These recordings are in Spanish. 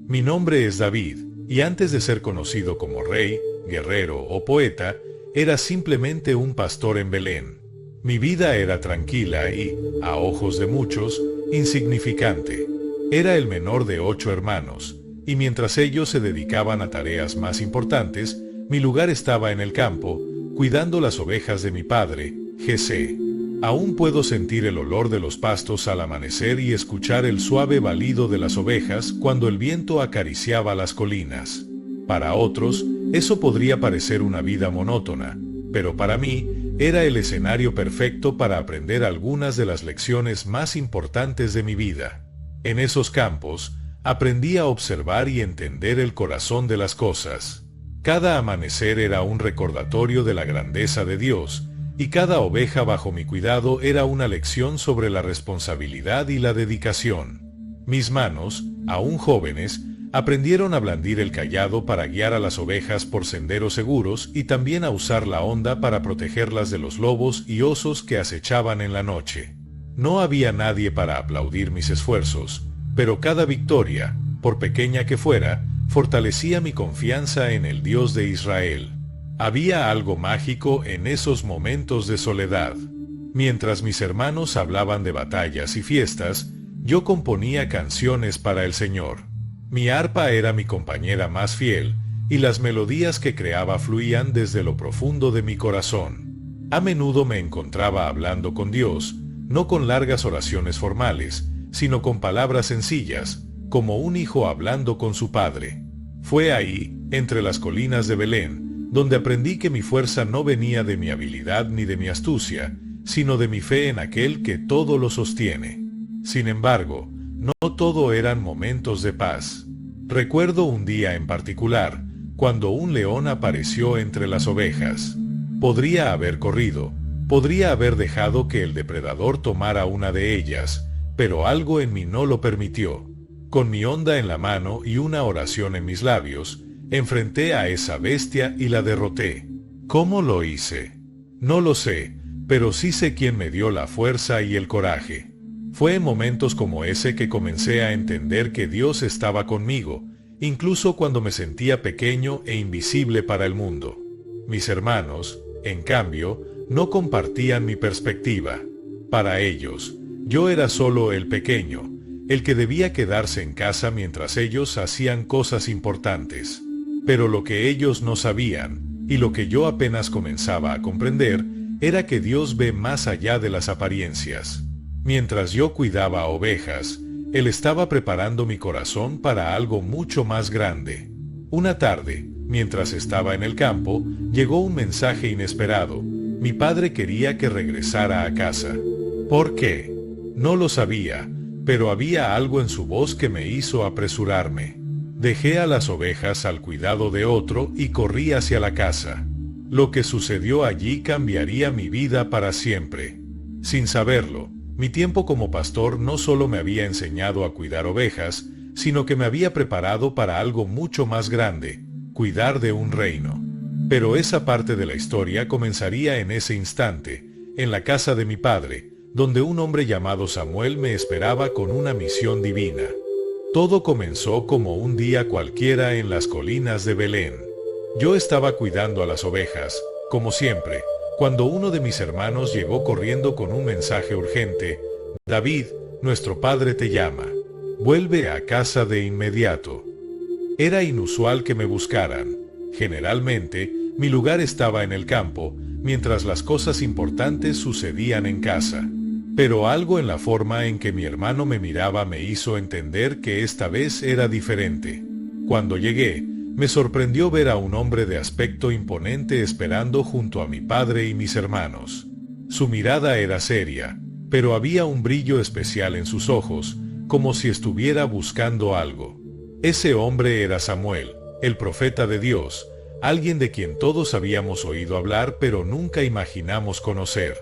Mi nombre es David, y antes de ser conocido como rey, guerrero o poeta, era simplemente un pastor en Belén. Mi vida era tranquila y, a ojos de muchos, insignificante. Era el menor de 8 hermanos, y mientras ellos se dedicaban a tareas más importantes, mi lugar estaba en el campo, cuidando las ovejas de mi padre, Jesé. Aún puedo sentir el olor de los pastos al amanecer y escuchar el suave balido de las ovejas cuando el viento acariciaba las colinas. Para otros, eso podría parecer una vida monótona, pero para mí, era el escenario perfecto para aprender algunas de las lecciones más importantes de mi vida. En esos campos, aprendí a observar y entender el corazón de las cosas. Cada amanecer era un recordatorio de la grandeza de Dios, y cada oveja bajo mi cuidado era una lección sobre la responsabilidad y la dedicación. Mis manos, aún jóvenes, aprendieron a blandir el cayado para guiar a las ovejas por senderos seguros y también a usar la honda para protegerlas de los lobos y osos que acechaban en la noche. No había nadie para aplaudir mis esfuerzos, pero cada victoria, por pequeña que fuera, fortalecía mi confianza en el Dios de Israel. Había algo mágico en esos momentos de soledad. Mientras mis hermanos hablaban de batallas y fiestas, yo componía canciones para el Señor. Mi arpa era mi compañera más fiel, y las melodías que creaba fluían desde lo profundo de mi corazón. A menudo me encontraba hablando con Dios, no con largas oraciones formales, sino con palabras sencillas, como un hijo hablando con su padre. Fue ahí, entre las colinas de Belén, donde aprendí que mi fuerza no venía de mi habilidad ni de mi astucia, sino de mi fe en aquel que todo lo sostiene. Sin embargo, no todo eran momentos de paz. Recuerdo un día en particular, cuando un león apareció entre las ovejas. Podría haber corrido, podría haber dejado que el depredador tomara una de ellas, pero algo en mí no lo permitió. Con mi honda en la mano y una oración en mis labios, enfrenté a esa bestia y la derroté. ¿Cómo lo hice? No lo sé, pero sí sé quién me dio la fuerza y el coraje. Fue en momentos como ese que comencé a entender que Dios estaba conmigo, incluso cuando me sentía pequeño e invisible para el mundo. Mis hermanos, en cambio, no compartían mi perspectiva. Para ellos, yo era solo el pequeño, el que debía quedarse en casa mientras ellos hacían cosas importantes. Pero lo que ellos no sabían, y lo que yo apenas comenzaba a comprender, era que Dios ve más allá de las apariencias. Mientras yo cuidaba ovejas, Él estaba preparando mi corazón para algo mucho más grande. Una tarde, mientras estaba en el campo, llegó un mensaje inesperado. Mi padre quería que regresara a casa. ¿Por qué? No lo sabía, pero había algo en su voz que me hizo apresurarme. Dejé a las ovejas al cuidado de otro y corrí hacia la casa. Lo que sucedió allí cambiaría mi vida para siempre. Sin saberlo, mi tiempo como pastor no solo me había enseñado a cuidar ovejas, sino que me había preparado para algo mucho más grande, cuidar de un reino. Pero esa parte de la historia comenzaría en ese instante, en la casa de mi padre, donde un hombre llamado Samuel me esperaba con una misión divina. Todo comenzó como un día cualquiera en las colinas de Belén. Yo estaba cuidando a las ovejas, como siempre, cuando uno de mis hermanos llegó corriendo con un mensaje urgente. David, nuestro padre te llama. Vuelve a casa de inmediato. Era inusual que me buscaran. Generalmente, mi lugar estaba en el campo, mientras las cosas importantes sucedían en casa. Pero algo en la forma en que mi hermano me miraba me hizo entender que esta vez era diferente. Cuando llegué, me sorprendió ver a un hombre de aspecto imponente esperando junto a mi padre y mis hermanos. Su mirada era seria, pero había un brillo especial en sus ojos, como si estuviera buscando algo. Ese hombre era Samuel, el profeta de Dios, alguien de quien todos habíamos oído hablar pero nunca imaginamos conocer.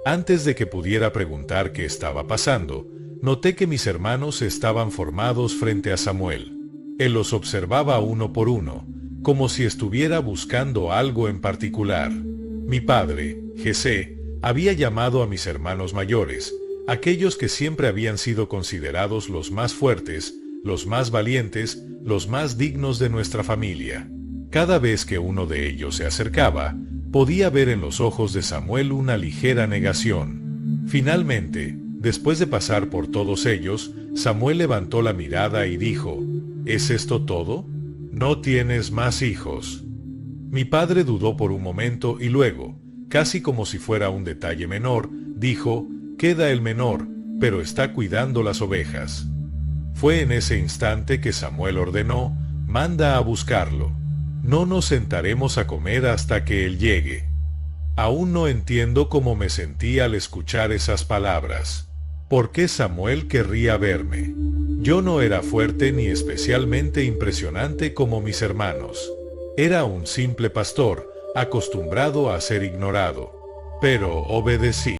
Antes de que pudiera preguntar qué estaba pasando, noté que mis hermanos estaban formados frente a Samuel. Él los observaba uno por uno, como si estuviera buscando algo en particular. Mi padre, Jesé, había llamado a mis hermanos mayores, aquellos que siempre habían sido considerados los más fuertes, los más valientes, los más dignos de nuestra familia. Cada vez que uno de ellos se acercaba, podía ver en los ojos de Samuel una ligera negación. Finalmente, después de pasar por todos ellos, Samuel levantó la mirada y dijo: ¿Es esto todo? ¿No tienes más hijos? Mi padre dudó por un momento y luego, casi como si fuera un detalle menor, dijo: queda el menor, pero está cuidando las ovejas. Fue en ese instante que Samuel ordenó: manda a buscarlo. No nos sentaremos a comer hasta que él llegue. Aún no entiendo cómo me sentí al escuchar esas palabras. ¿Por qué Samuel querría verme? Yo no era fuerte ni especialmente impresionante como mis hermanos. Era un simple pastor, acostumbrado a ser ignorado. Pero obedecí.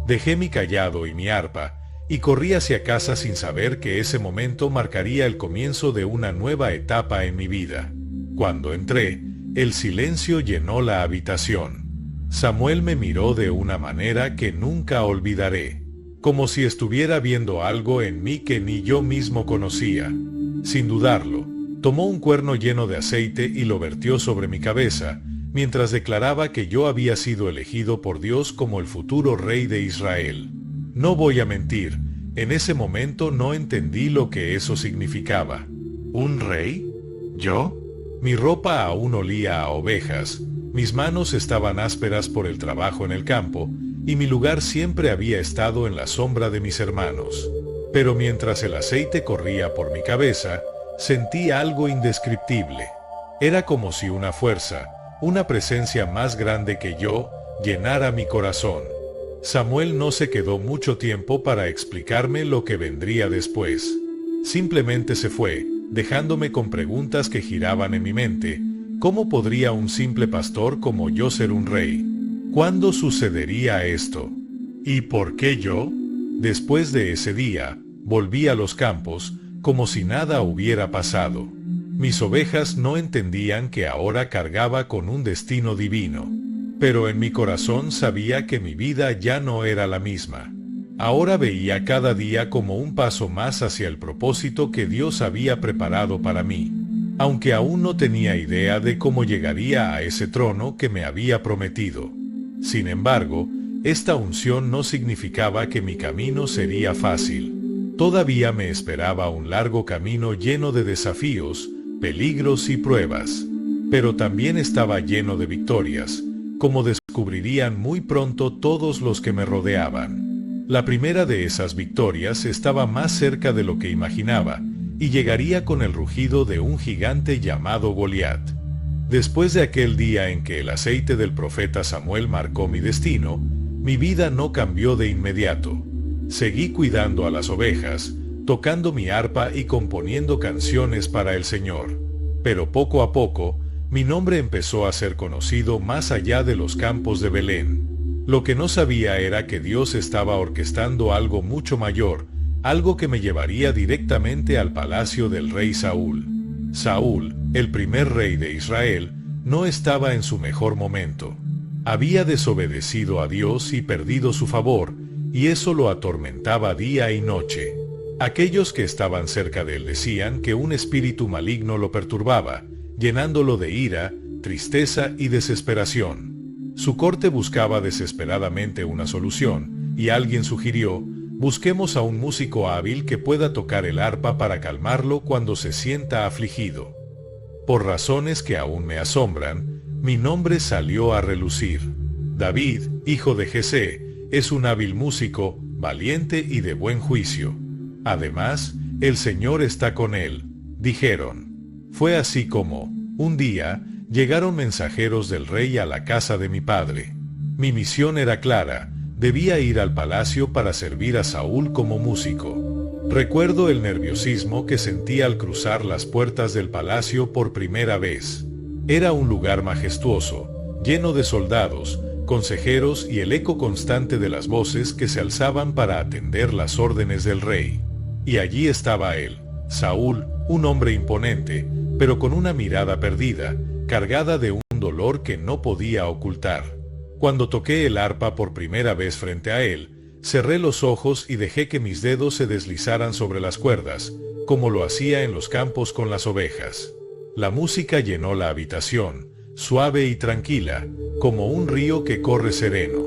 Dejé mi cayado y mi arpa, y corrí hacia casa sin saber que ese momento marcaría el comienzo de una nueva etapa en mi vida. Cuando entré, el silencio llenó la habitación. Samuel me miró de una manera que nunca olvidaré, como si estuviera viendo algo en mí que ni yo mismo conocía. Sin dudarlo, tomó un cuerno lleno de aceite y lo vertió sobre mi cabeza, mientras declaraba que yo había sido elegido por Dios como el futuro rey de Israel. No voy a mentir, en ese momento no entendí lo que eso significaba. ¿Un rey? ¿Yo? Mi ropa aún olía a ovejas, mis manos estaban ásperas por el trabajo en el campo, y mi lugar siempre había estado en la sombra de mis hermanos. Pero mientras el aceite corría por mi cabeza, sentí algo indescriptible. Era como si una fuerza, una presencia más grande que yo, llenara mi corazón. Samuel no se quedó mucho tiempo para explicarme lo que vendría después. Simplemente se fue, dejándome con preguntas que giraban en mi mente. ¿Cómo podría un simple pastor como yo ser un rey? ¿Cuándo sucedería esto? ¿Y por qué yo? Después de ese día, volví a los campos, como si nada hubiera pasado. Mis ovejas no entendían que ahora cargaba con un destino divino. Pero en mi corazón sabía que mi vida ya no era la misma. Ahora veía cada día como un paso más hacia el propósito que Dios había preparado para mí, aunque aún no tenía idea de cómo llegaría a ese trono que me había prometido. Sin embargo, esta unción no significaba que mi camino sería fácil. Todavía me esperaba un largo camino lleno de desafíos, peligros y pruebas. Pero también estaba lleno de victorias, como descubrirían muy pronto todos los que me rodeaban. La primera de esas victorias estaba más cerca de lo que imaginaba, y llegaría con el rugido de un gigante llamado Goliat. Después de aquel día en que el aceite del profeta Samuel marcó mi destino, mi vida no cambió de inmediato. Seguí cuidando a las ovejas, tocando mi arpa y componiendo canciones para el Señor. Pero poco a poco, mi nombre empezó a ser conocido más allá de los campos de Belén. Lo que no sabía era que Dios estaba orquestando algo mucho mayor, algo que me llevaría directamente al palacio del rey Saúl. Saúl, el primer rey de Israel, no estaba en su mejor momento. Había desobedecido a Dios y perdido su favor, y eso lo atormentaba día y noche. Aquellos que estaban cerca de él decían que un espíritu maligno lo perturbaba, llenándolo de ira, tristeza y desesperación. Su corte buscaba desesperadamente una solución, y alguien sugirió: busquemos a un músico hábil que pueda tocar el arpa para calmarlo cuando se sienta afligido. Por razones que aún me asombran, mi nombre salió a relucir. David, hijo de Jesé, es un hábil músico, valiente y de buen juicio. Además, el Señor está con él, dijeron. Fue así como, un día, llegaron mensajeros del rey a la casa de mi padre. Mi misión era clara: debía ir al palacio para servir a Saúl como músico. Recuerdo el nerviosismo que sentí al cruzar las puertas del palacio por primera vez. Era un lugar majestuoso, lleno de soldados, consejeros y el eco constante de las voces que se alzaban para atender las órdenes del rey. Y allí estaba él, Saúl, un hombre imponente, pero con una mirada perdida, cargada de un dolor que no podía ocultar. Cuando toqué el arpa por primera vez frente a él, cerré los ojos y dejé que mis dedos se deslizaran sobre las cuerdas, como lo hacía en los campos con las ovejas. La música llenó la habitación, suave y tranquila, como un río que corre sereno.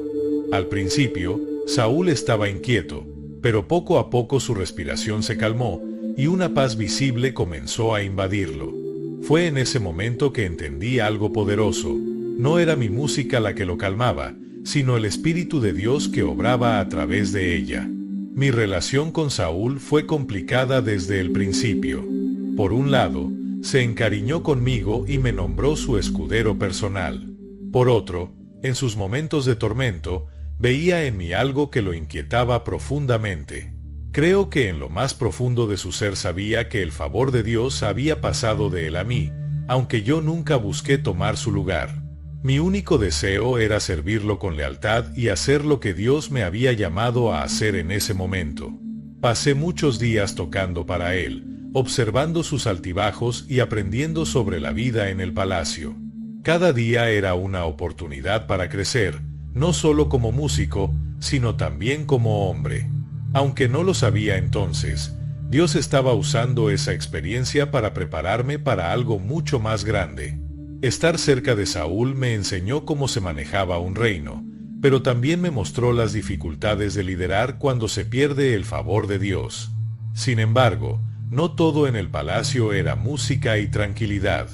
Al principio, Saúl estaba inquieto, pero poco a poco su respiración se calmó y una paz visible comenzó a invadirlo. Fue en ese momento que entendí algo poderoso. No era mi música la que lo calmaba, sino el Espíritu de Dios que obraba a través de ella. Mi relación con Saúl fue complicada desde el principio. Por un lado, se encariñó conmigo y me nombró su escudero personal. Por otro, en sus momentos de tormento, veía en mí algo que lo inquietaba profundamente. Creo que en lo más profundo de su ser sabía que el favor de Dios había pasado de él a mí, aunque yo nunca busqué tomar su lugar. Mi único deseo era servirlo con lealtad y hacer lo que Dios me había llamado a hacer en ese momento. Pasé muchos días tocando para él, observando sus altibajos y aprendiendo sobre la vida en el palacio. Cada día era una oportunidad para crecer, no solo como músico, sino también como hombre. Aunque no lo sabía entonces, Dios estaba usando esa experiencia para prepararme para algo mucho más grande. Estar cerca de Saúl me enseñó cómo se manejaba un reino, pero también me mostró las dificultades de liderar cuando se pierde el favor de Dios. Sin embargo, no todo en el palacio era música y tranquilidad.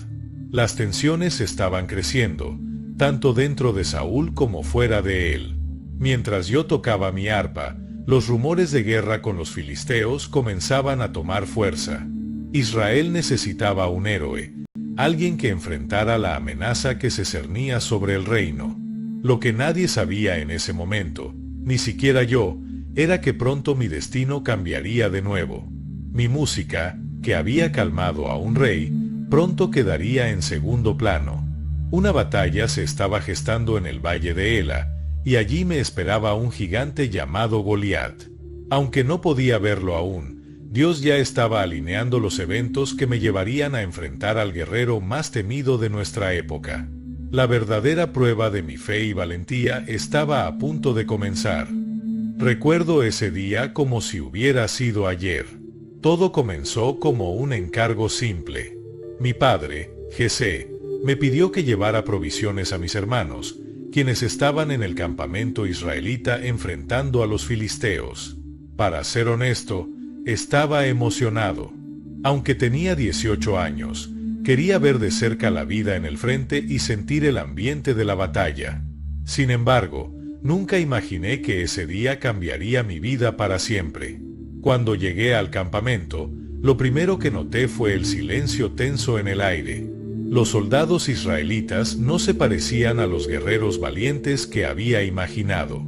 Las tensiones estaban creciendo, tanto dentro de Saúl como fuera de él. Mientras yo tocaba mi arpa, los rumores de guerra con los filisteos comenzaban a tomar fuerza. Israel necesitaba un héroe, alguien que enfrentara la amenaza que se cernía sobre el reino. Lo que nadie sabía en ese momento, ni siquiera yo, era que pronto mi destino cambiaría de nuevo. Mi música, que había calmado a un rey, pronto quedaría en segundo plano. Una batalla se estaba gestando en el valle de Ela, y allí me esperaba un gigante llamado Goliat. Aunque no podía verlo aún, Dios ya estaba alineando los eventos que me llevarían a enfrentar al guerrero más temido de nuestra época. La verdadera prueba de mi fe y valentía estaba a punto de comenzar. Recuerdo ese día como si hubiera sido ayer. Todo comenzó como un encargo simple. Mi padre, Jesé, me pidió que llevara provisiones a mis hermanos, quienes estaban en el campamento israelita enfrentando a los filisteos. Para ser honesto, estaba emocionado. Aunque tenía 18 años, quería ver de cerca la vida en el frente y sentir el ambiente de la batalla. Sin embargo, nunca imaginé que ese día cambiaría mi vida para siempre. Cuando llegué al campamento, lo primero que noté fue el silencio tenso en el aire. Los soldados israelitas no se parecían a los guerreros valientes que había imaginado.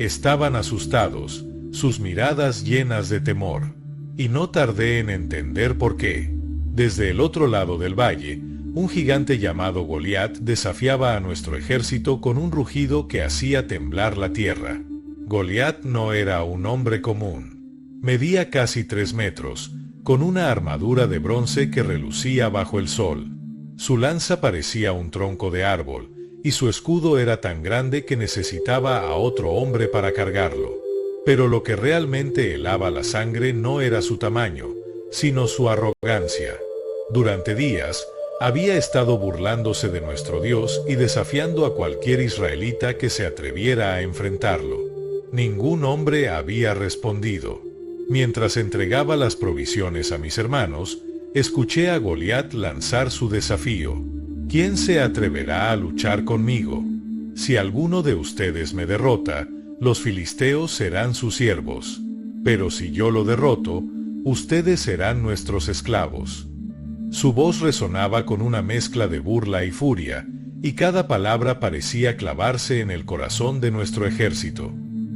Estaban asustados, sus miradas llenas de temor. Y no tardé en entender por qué. Desde el otro lado del valle, un gigante llamado Goliat desafiaba a nuestro ejército con un rugido que hacía temblar la tierra. Goliat no era un hombre común. Medía casi 3 metros, con una armadura de bronce que relucía bajo el sol. Su lanza parecía un tronco de árbol, y su escudo era tan grande que necesitaba a otro hombre para cargarlo. Pero lo que realmente helaba la sangre no era su tamaño, sino su arrogancia. Durante días, había estado burlándose de nuestro Dios y desafiando a cualquier israelita que se atreviera a enfrentarlo. Ningún hombre había respondido. Mientras entregaba las provisiones a mis hermanos, escuché a Goliat lanzar su desafío. ¿Quién se atreverá a luchar conmigo? Si alguno de ustedes me derrota, los filisteos serán sus siervos. Pero si yo lo derroto, ustedes serán nuestros esclavos. Su voz resonaba con una mezcla de burla y furia, y cada palabra parecía clavarse en el corazón de nuestro ejército.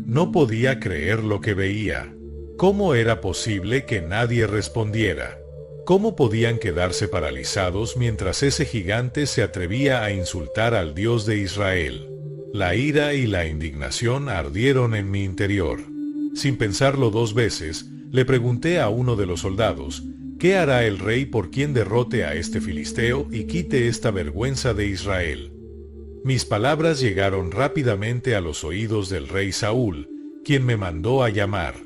No podía creer lo que veía. ¿Cómo era posible que nadie respondiera? ¿Cómo podían quedarse paralizados mientras ese gigante se atrevía a insultar al Dios de Israel? La ira y la indignación ardieron en mi interior. Sin pensarlo 2 veces, le pregunté a uno de los soldados, ¿qué hará el rey por quien derrote a este filisteo y quite esta vergüenza de Israel? Mis palabras llegaron rápidamente a los oídos del rey Saúl, quien me mandó a llamar.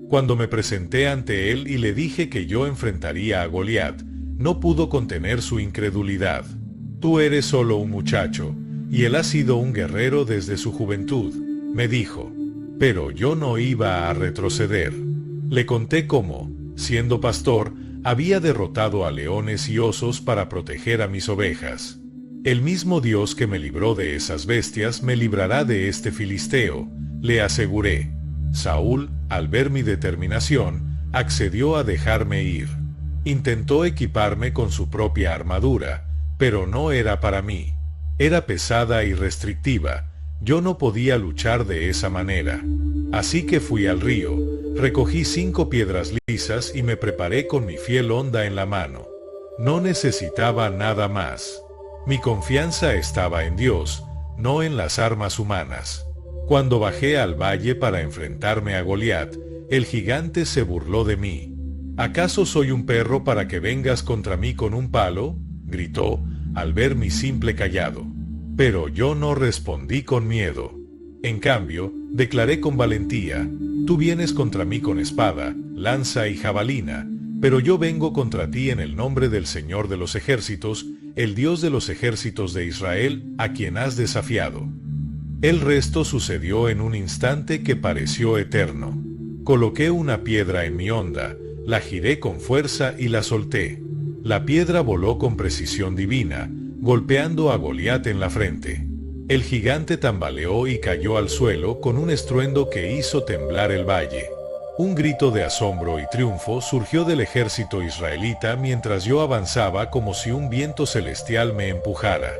Cuando me presenté ante él y le dije que yo enfrentaría a Goliat, no pudo contener su incredulidad. «Tú eres solo un muchacho, y él ha sido un guerrero desde su juventud», me dijo. Pero yo no iba a retroceder. Le conté cómo, siendo pastor, había derrotado a leones y osos para proteger a mis ovejas. «El mismo Dios que me libró de esas bestias me librará de este filisteo», le aseguré. Saúl, al ver mi determinación, accedió a dejarme ir. Intentó equiparme con su propia armadura, pero no era para mí. Era pesada y restrictiva. Yo no podía luchar de esa manera. Así que fui al río, recogí 5 piedras lisas y me preparé con mi fiel honda en la mano. No necesitaba nada más. Mi confianza estaba en Dios, no en las armas humanas. Cuando bajé al valle para enfrentarme a Goliat, el gigante se burló de mí. «¿Acaso soy un perro para que vengas contra mí con un palo?», gritó, al ver mi simple cayado. Pero yo no respondí con miedo. En cambio, declaré con valentía: «Tú vienes contra mí con espada, lanza y jabalina, pero yo vengo contra ti en el nombre del Señor de los ejércitos, el Dios de los ejércitos de Israel, a quien has desafiado». El resto sucedió en un instante que pareció eterno. Coloqué una piedra en mi honda, la giré con fuerza y la solté. La piedra voló con precisión divina, golpeando a Goliat en la frente. El gigante tambaleó y cayó al suelo con un estruendo que hizo temblar el valle. Un grito de asombro y triunfo surgió del ejército israelita mientras yo avanzaba como si un viento celestial me empujara.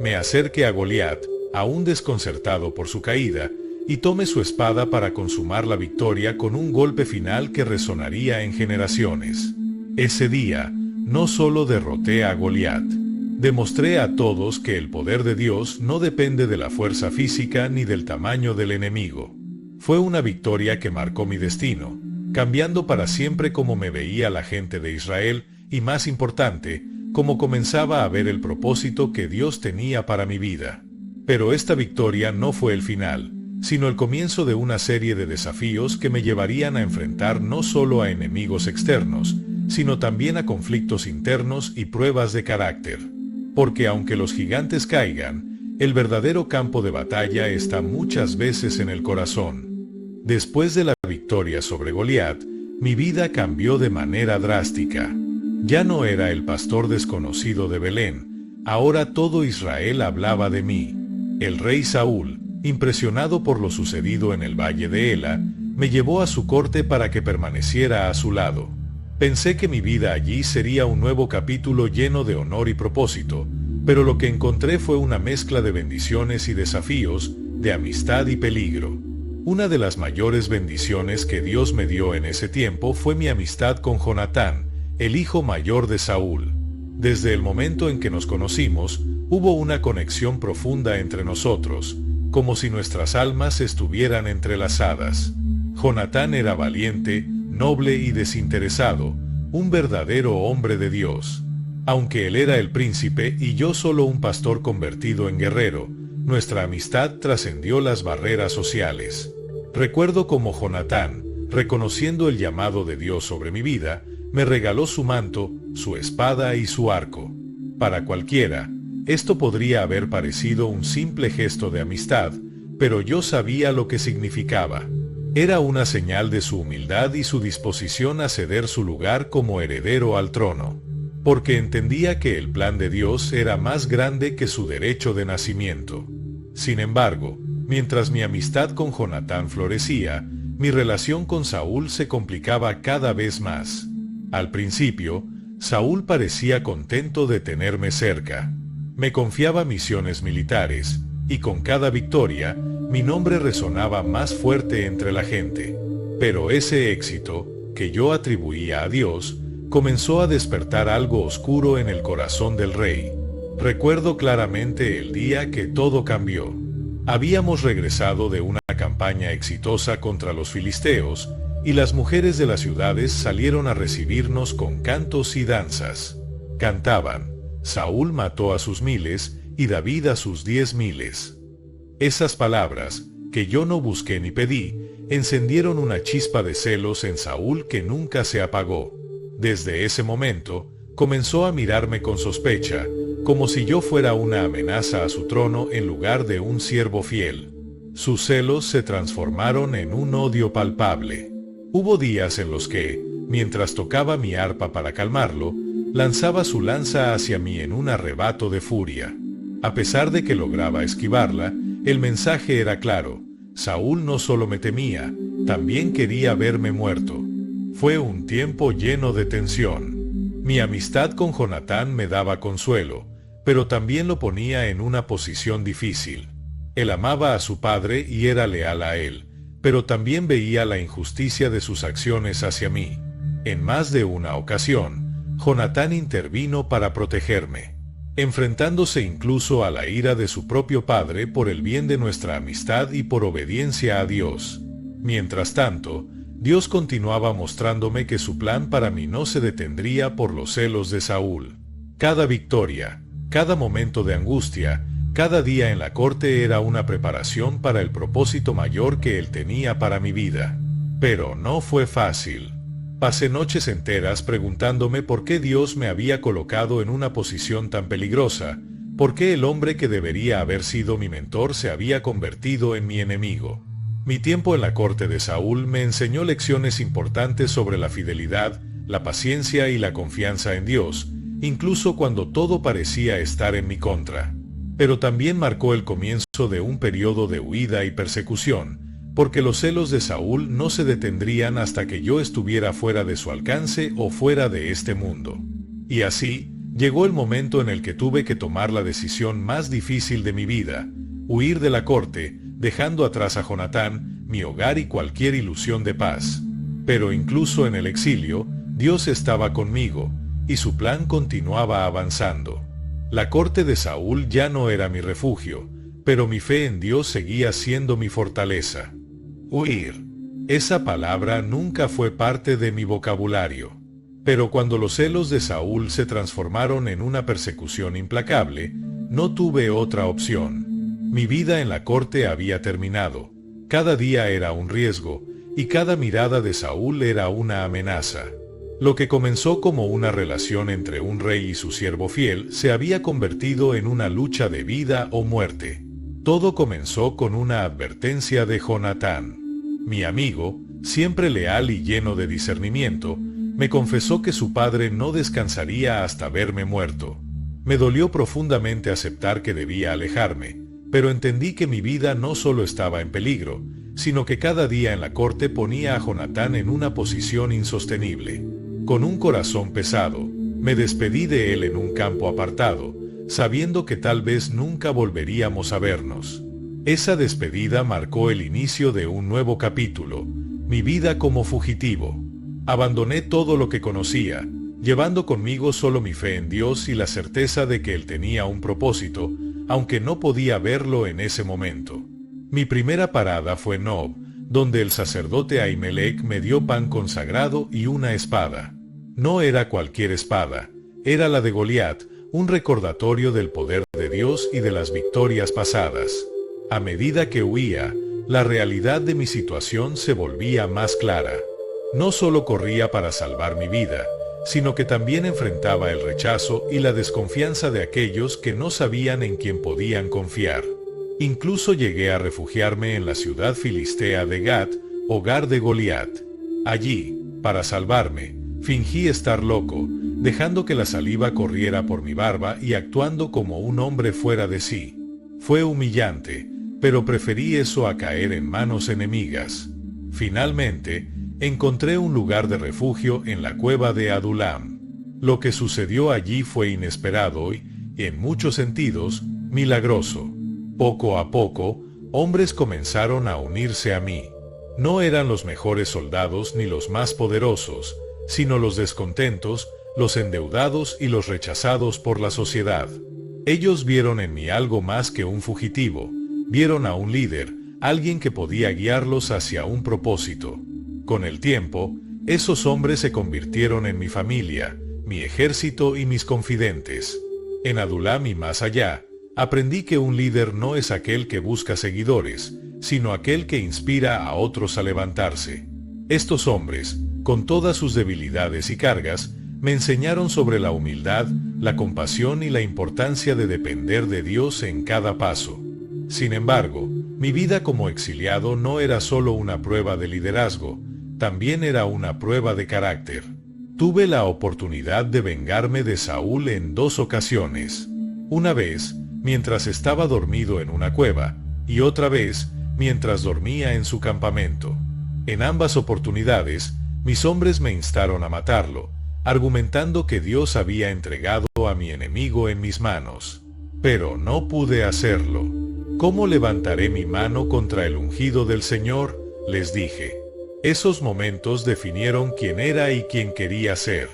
Me acerqué a Goliat, aún desconcertado por su caída, y tomé su espada para consumar la victoria con un golpe final que resonaría en generaciones. Ese día, no solo derroté a Goliat, demostré a todos que el poder de Dios no depende de la fuerza física ni del tamaño del enemigo. Fue una victoria que marcó mi destino, cambiando para siempre cómo me veía la gente de Israel y, más importante, cómo comenzaba a ver el propósito que Dios tenía para mi vida. Pero esta victoria no fue el final, sino el comienzo de una serie de desafíos que me llevarían a enfrentar no solo a enemigos externos, sino también a conflictos internos y pruebas de carácter. Porque aunque los gigantes caigan, el verdadero campo de batalla está muchas veces en el corazón. Después de la victoria sobre Goliat, mi vida cambió de manera drástica. Ya no era el pastor desconocido de Belén, ahora todo Israel hablaba de mí. El rey Saúl, impresionado por lo sucedido en el valle de Ela, me llevó a su corte para que permaneciera a su lado. Pensé que mi vida allí sería un nuevo capítulo lleno de honor y propósito, pero lo que encontré fue una mezcla de bendiciones y desafíos, de amistad y peligro. Una de las mayores bendiciones que Dios me dio en ese tiempo fue mi amistad con Jonatán, el hijo mayor de Saúl. Desde el momento en que nos conocimos, hubo una conexión profunda entre nosotros, como si nuestras almas estuvieran entrelazadas. Jonatán era valiente, noble y desinteresado, un verdadero hombre de Dios. Aunque él era el príncipe y yo solo un pastor convertido en guerrero, nuestra amistad trascendió las barreras sociales. Recuerdo cómo Jonatán, reconociendo el llamado de Dios sobre mi vida, me regaló su manto, su espada y su arco. Para cualquiera, esto podría haber parecido un simple gesto de amistad, pero yo sabía lo que significaba. Era una señal de su humildad y su disposición a ceder su lugar como heredero al trono, porque entendía que el plan de Dios era más grande que su derecho de nacimiento. Sin embargo, mientras mi amistad con Jonatán florecía, mi relación con Saúl se complicaba cada vez más. Al principio, Saúl parecía contento de tenerme cerca. Me confiaba misiones militares, y con cada victoria, mi nombre resonaba más fuerte entre la gente. Pero ese éxito, que yo atribuía a Dios, comenzó a despertar algo oscuro en el corazón del rey. Recuerdo claramente el día que todo cambió. Habíamos regresado de una campaña exitosa contra los filisteos, y las mujeres de las ciudades salieron a recibirnos con cantos y danzas. Cantaban: Saúl mató a sus miles, y David a sus 10,000. Esas palabras, que yo no busqué ni pedí, encendieron una chispa de celos en Saúl que nunca se apagó. Desde ese momento, comenzó a mirarme con sospecha, como si yo fuera una amenaza a su trono en lugar de un siervo fiel. Sus celos se transformaron en un odio palpable. Hubo días en los que, mientras tocaba mi arpa para calmarlo, lanzaba su lanza hacia mí en un arrebato de furia. A pesar de que lograba esquivarla, el mensaje era claro: Saúl no solo me temía, también quería verme muerto. Fue un tiempo lleno de tensión. Mi amistad con Jonatán me daba consuelo, pero también lo ponía en una posición difícil. Él amaba a su padre y era leal a él, pero también veía la injusticia de sus acciones hacia mí. En más de una ocasión, Jonatán intervino para protegerme, enfrentándose incluso a la ira de su propio padre por el bien de nuestra amistad y por obediencia a Dios. Mientras tanto, Dios continuaba mostrándome que su plan para mí no se detendría por los celos de Saúl. Cada victoria, cada momento de angustia, cada día en la corte era una preparación para el propósito mayor que él tenía para mi vida. Pero no fue fácil. Pasé noches enteras preguntándome por qué Dios me había colocado en una posición tan peligrosa, por qué el hombre que debería haber sido mi mentor se había convertido en mi enemigo. Mi tiempo en la corte de Saúl me enseñó lecciones importantes sobre la fidelidad, la paciencia y la confianza en Dios, incluso cuando todo parecía estar en mi contra. Pero también marcó el comienzo de un periodo de huida y persecución, porque los celos de Saúl no se detendrían hasta que yo estuviera fuera de su alcance o fuera de este mundo. Y así, llegó el momento en el que tuve que tomar la decisión más difícil de mi vida: huir de la corte, dejando atrás a Jonatán, mi hogar y cualquier ilusión de paz. Pero incluso en el exilio, Dios estaba conmigo, y su plan continuaba avanzando. La corte de Saúl ya no era mi refugio, pero mi fe en Dios seguía siendo mi fortaleza. Huir. Esa palabra nunca fue parte de mi vocabulario. Pero cuando los celos de Saúl se transformaron en una persecución implacable, no tuve otra opción. Mi vida en la corte había terminado. Cada día era un riesgo, y cada mirada de Saúl era una amenaza. Lo que comenzó como una relación entre un rey y su siervo fiel se había convertido en una lucha de vida o muerte. Todo comenzó con una advertencia de Jonatán. Mi amigo, siempre leal y lleno de discernimiento, me confesó que su padre no descansaría hasta verme muerto. Me dolió profundamente aceptar que debía alejarme, pero entendí que mi vida no solo estaba en peligro, sino que cada día en la corte ponía a Jonatán en una posición insostenible. Con un corazón pesado, me despedí de él en un campo apartado, sabiendo que tal vez nunca volveríamos a vernos. Esa despedida marcó el inicio de un nuevo capítulo, mi vida como fugitivo. Abandoné todo lo que conocía, llevando conmigo solo mi fe en Dios y la certeza de que Él tenía un propósito, aunque no podía verlo en ese momento. Mi primera parada fue Nob, donde el sacerdote Ahimelech me dio pan consagrado y una espada. No era cualquier espada, era la de Goliat, un recordatorio del poder de Dios y de las victorias pasadas. A medida que huía, la realidad de mi situación se volvía más clara. No solo corría para salvar mi vida, sino que también enfrentaba el rechazo y la desconfianza de aquellos que no sabían en quién podían confiar. Incluso llegué a refugiarme en la ciudad filistea de Gat, hogar de Goliat. Allí, para salvarme, fingí estar loco, dejando que la saliva corriera por mi barba y actuando como un hombre fuera de sí. Fue humillante, pero preferí eso a caer en manos enemigas. Finalmente, encontré un lugar de refugio en la cueva de Adulam. Lo que sucedió allí fue inesperado y, en muchos sentidos, milagroso. Poco a poco, hombres comenzaron a unirse a mí. No eran los mejores soldados ni los más poderosos, sino los descontentos, los endeudados y los rechazados por la sociedad. Ellos vieron en mí algo más que un fugitivo, vieron a un líder, alguien que podía guiarlos hacia un propósito. Con el tiempo, esos hombres se convirtieron en mi familia, mi ejército y mis confidentes. En Adulam y más allá, Aprendí que un líder no es aquel que busca seguidores, sino aquel que inspira a otros a levantarse. Estos hombres, con todas sus debilidades y cargas, me enseñaron sobre la humildad, la compasión y la importancia de depender de Dios en cada paso. Sin embargo, mi vida como exiliado no era solo una prueba de liderazgo, también era una prueba de carácter. Tuve la oportunidad de vengarme de Saúl en 2 ocasiones. Una vez, mientras estaba dormido en una cueva, y otra vez, mientras dormía en su campamento. En ambas oportunidades, mis hombres me instaron a matarlo, argumentando que Dios había entregado a mi enemigo en mis manos. Pero no pude hacerlo. ¿Cómo levantaré mi mano contra el ungido del Señor?, les dije. Esos momentos definieron quién era y quién quería ser.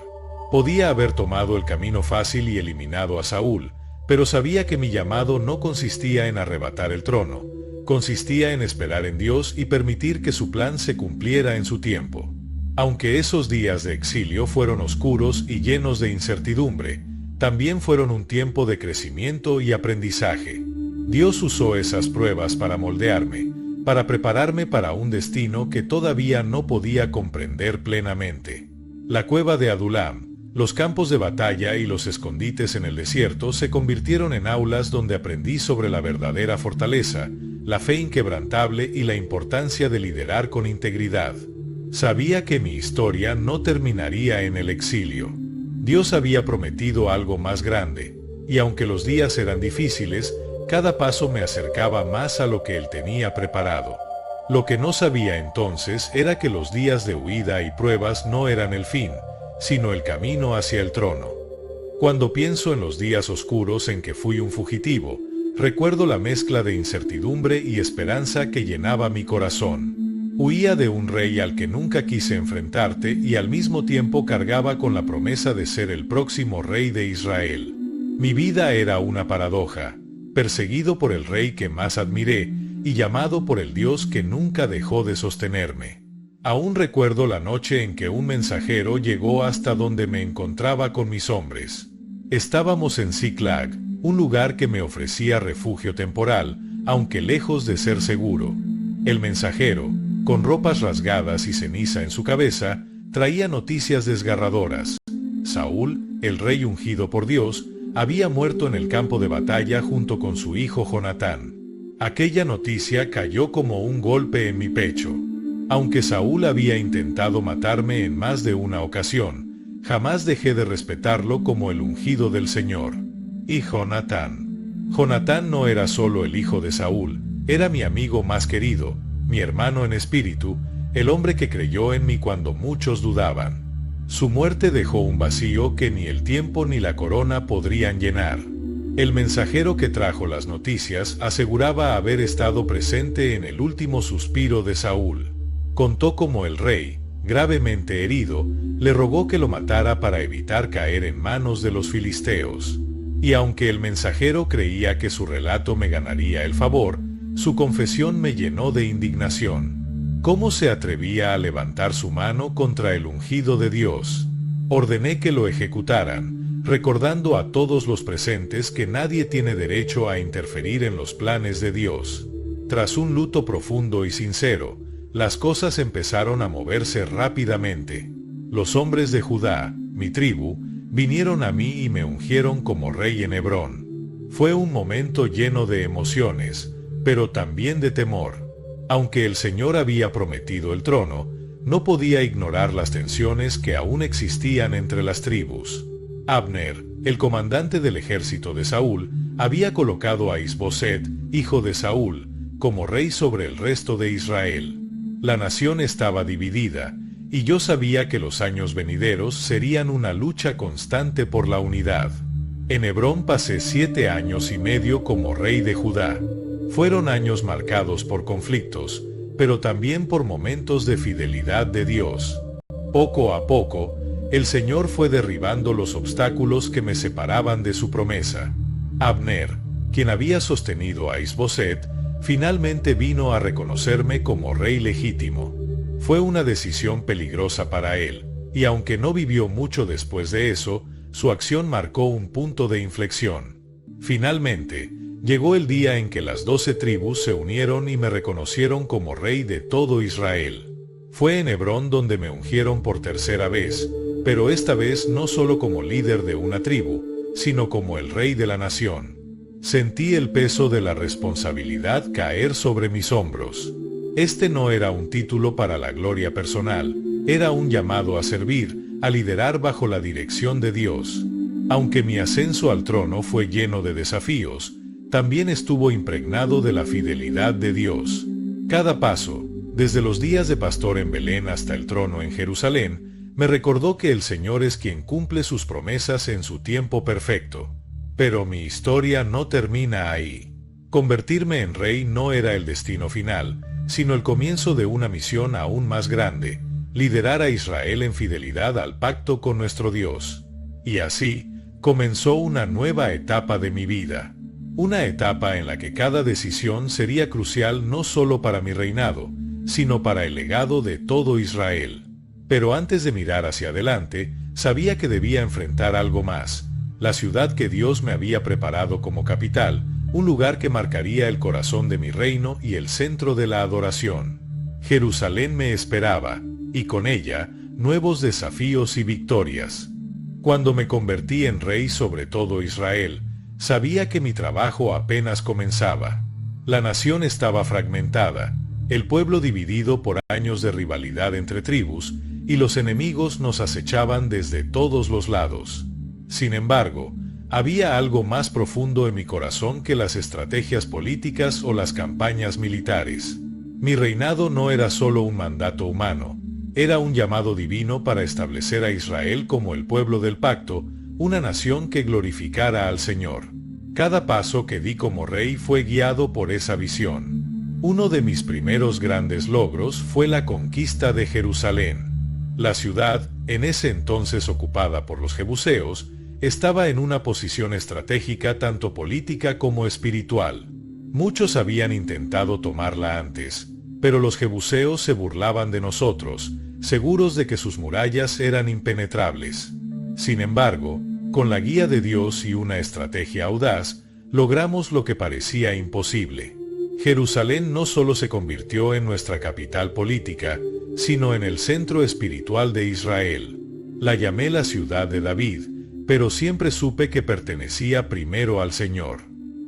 Podía haber tomado el camino fácil y eliminado a Saúl, pero sabía que mi llamado no consistía en arrebatar el trono, consistía en esperar en Dios y permitir que su plan se cumpliera en su tiempo. Aunque esos días de exilio fueron oscuros y llenos de incertidumbre, también fueron un tiempo de crecimiento y aprendizaje. Dios usó esas pruebas para moldearme, para prepararme para un destino que todavía no podía comprender plenamente. La cueva de Adulam, los campos de batalla y los escondites en el desierto se convirtieron en aulas donde aprendí sobre la verdadera fortaleza, la fe inquebrantable y la importancia de liderar con integridad. Sabía que mi historia no terminaría en el exilio. Dios había prometido algo más grande, y aunque los días eran difíciles, cada paso me acercaba más a lo que Él tenía preparado. Lo que no sabía entonces era que los días de huida y pruebas no eran el fin, sino el camino hacia el trono. Cuando pienso en los días oscuros en que fui un fugitivo, recuerdo la mezcla de incertidumbre y esperanza que llenaba mi corazón. Huía de un rey al que nunca quise enfrentarte y al mismo tiempo cargaba con la promesa de ser el próximo rey de Israel. Mi vida era una paradoja, perseguido por el rey que más admiré y llamado por el Dios que nunca dejó de sostenerme. Aún recuerdo la noche en que un mensajero llegó hasta donde me encontraba con mis hombres. Estábamos en Ziklag, un lugar que me ofrecía refugio temporal, aunque lejos de ser seguro. El mensajero, con ropas rasgadas y ceniza en su cabeza, traía noticias desgarradoras. Saúl, el rey ungido por Dios, había muerto en el campo de batalla junto con su hijo Jonatán. Aquella noticia cayó como un golpe en mi pecho. Aunque Saúl había intentado matarme en más de una ocasión, jamás dejé de respetarlo como el ungido del Señor. Y Jonatán. Jonatán no era solo el hijo de Saúl, era mi amigo más querido, mi hermano en espíritu, el hombre que creyó en mí cuando muchos dudaban. Su muerte dejó un vacío que ni el tiempo ni la corona podrían llenar. El mensajero que trajo las noticias aseguraba haber estado presente en el último suspiro de Saúl. Contó cómo el rey, gravemente herido, le rogó que lo matara para evitar caer en manos de los filisteos. Y aunque el mensajero creía que su relato me ganaría el favor, su confesión me llenó de indignación. ¿Cómo se atrevía a levantar su mano contra el ungido de Dios? Ordené que lo ejecutaran, recordando a todos los presentes que nadie tiene derecho a interferir en los planes de Dios. Tras un luto profundo y sincero, las cosas empezaron a moverse rápidamente. Los hombres de Judá, mi tribu, vinieron a mí y me ungieron como rey en Hebrón. Fue un momento lleno de emociones, pero también de temor. Aunque el Señor había prometido el trono, no podía ignorar las tensiones que aún existían entre las tribus. Abner, el comandante del ejército de Saúl, había colocado a Is-Boset, hijo de Saúl, como rey sobre el resto de Israel. La nación estaba dividida, y yo sabía que los años venideros serían una lucha constante por la unidad. En Hebrón pasé 7 años y medio como rey de Judá. Fueron años marcados por conflictos, pero también por momentos de fidelidad de Dios. Poco a poco, el Señor fue derribando los obstáculos que me separaban de su promesa. Abner, quien había sostenido a Is-Boset, finalmente vino a reconocerme como rey legítimo. Fue una decisión peligrosa para él, y aunque no vivió mucho después de eso, su acción marcó un punto de inflexión. Finalmente, llegó el día en que las 12 tribus se unieron y me reconocieron como rey de todo Israel. Fue en Hebrón donde me ungieron por tercera vez, pero esta vez no solo como líder de una tribu, sino como el rey de la nación. Sentí el peso de la responsabilidad caer sobre mis hombros. Este no era un título para la gloria personal, era un llamado a servir, a liderar bajo la dirección de Dios. Aunque mi ascenso al trono fue lleno de desafíos, también estuvo impregnado de la fidelidad de Dios. Cada paso, desde los días de pastor en Belén hasta el trono en Jerusalén, me recordó que el Señor es quien cumple sus promesas en su tiempo perfecto. Pero mi historia no termina ahí. Convertirme en rey no era el destino final, sino el comienzo de una misión aún más grande: liderar a Israel en fidelidad al pacto con nuestro Dios. Y así, comenzó una nueva etapa de mi vida. Una etapa en la que cada decisión sería crucial no solo para mi reinado, sino para el legado de todo Israel. Pero antes de mirar hacia adelante, sabía que debía enfrentar algo más: la ciudad que Dios me había preparado como capital, un lugar que marcaría el corazón de mi reino y el centro de la adoración. Jerusalén me esperaba, y con ella, nuevos desafíos y victorias. Cuando me convertí en rey sobre todo Israel, sabía que mi trabajo apenas comenzaba. La nación estaba fragmentada, el pueblo dividido por años de rivalidad entre tribus, y los enemigos nos acechaban desde todos los lados. Sin embargo, había algo más profundo en mi corazón que las estrategias políticas o las campañas militares. Mi reinado no era solo un mandato humano, era un llamado divino para establecer a Israel como el pueblo del pacto, una nación que glorificara al Señor. Cada paso que di como rey fue guiado por esa visión. Uno de mis primeros grandes logros fue la conquista de Jerusalén. La ciudad, en ese entonces ocupada por los jebuseos, estaba en una posición estratégica tanto política como espiritual. Muchos habían intentado tomarla antes, pero los jebuseos se burlaban de nosotros, seguros de que sus murallas eran impenetrables. Sin embargo, con la guía de Dios y una estrategia audaz, logramos lo que parecía imposible. Jerusalén no solo se convirtió en nuestra capital política, sino en el centro espiritual de Israel. La llamé la ciudad de David, pero siempre supe que pertenecía primero al Señor.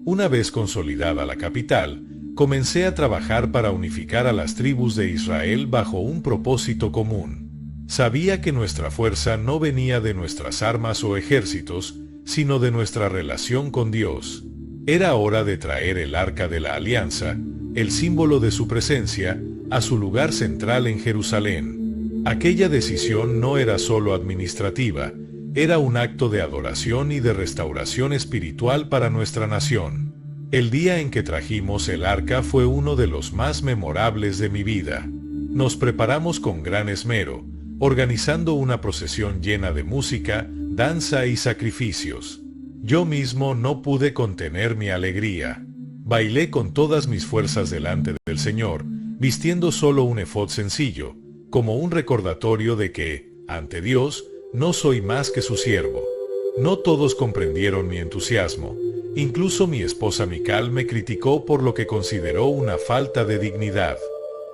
Una vez consolidada la capital, comencé a trabajar para unificar a las tribus de Israel bajo un propósito común. Sabía que nuestra fuerza no venía de nuestras armas o ejércitos, sino de nuestra relación con Dios. Era hora de traer el Arca de la Alianza, el símbolo de su presencia, a su lugar central en Jerusalén. Aquella decisión no era solo administrativa, era un acto de adoración y de restauración espiritual para nuestra nación. El día en que trajimos el arca fue uno de los más memorables de mi vida. Nos preparamos con gran esmero, organizando una procesión llena de música, danza y sacrificios. Yo mismo no pude contener mi alegría. Bailé con todas mis fuerzas delante del Señor, vistiendo solo un efod sencillo, como un recordatorio de que, ante Dios, no soy más que su siervo. No todos comprendieron mi entusiasmo. Incluso mi esposa Mical me criticó por lo que consideró una falta de dignidad.